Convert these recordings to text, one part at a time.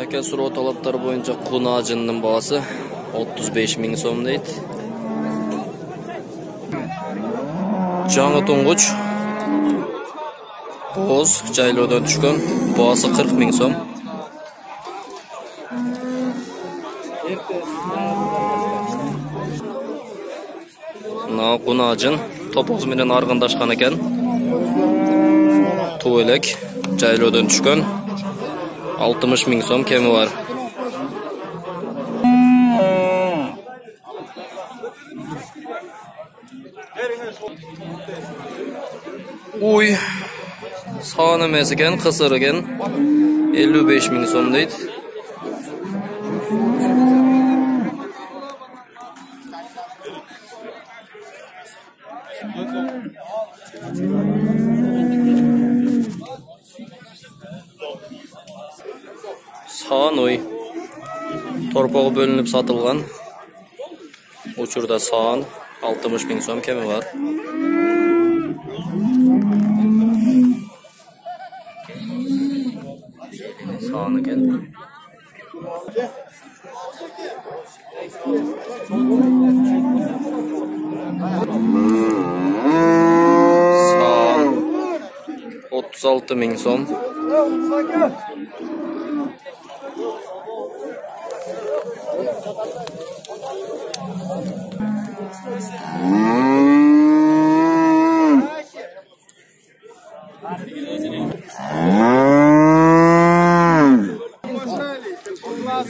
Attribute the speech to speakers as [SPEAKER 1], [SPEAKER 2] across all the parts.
[SPEAKER 1] Aka suroo talaптары боюнча кунажынын баасы 35 000 сом дейт. Жаңы туңгуч боз жайлоодон түшкөн, баасы 40 000 сом. Мына кунажын топоз менен аргындашкан экен. Туу элек жайлоодон түшкөн, 60 000 сом кеми бар. Уй, саан эмес экен, кысыр экен. 55 000 сом дейт. Саан ой. Торпогу бөлүнүп сатылган. Учурда саан 60 000 сом кеми бар. Sağını gel. Sağ 36 000 som.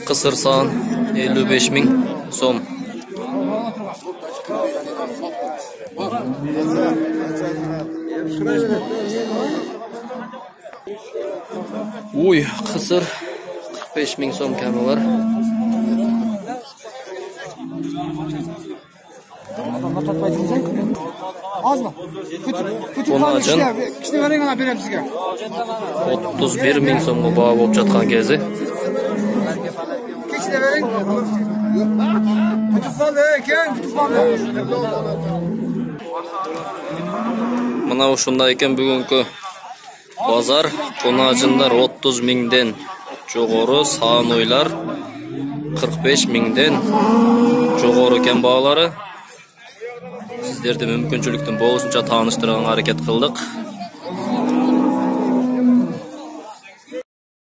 [SPEAKER 1] Kısır sağın 55 000 som. Uy, kısır 45 000 som kemi var.
[SPEAKER 2] Az mı?
[SPEAKER 1] Konacın 31 000 somga baha bolup жаткан kezi. Мына ушундай экен бүгүнкү базар. Конажындар 30 000ден жогору, саан ойлар 45 000ден жогору экен баалары. Сиздерди мүмкүнчүлүктүн болушунча тааныштырганга аракет кылдык.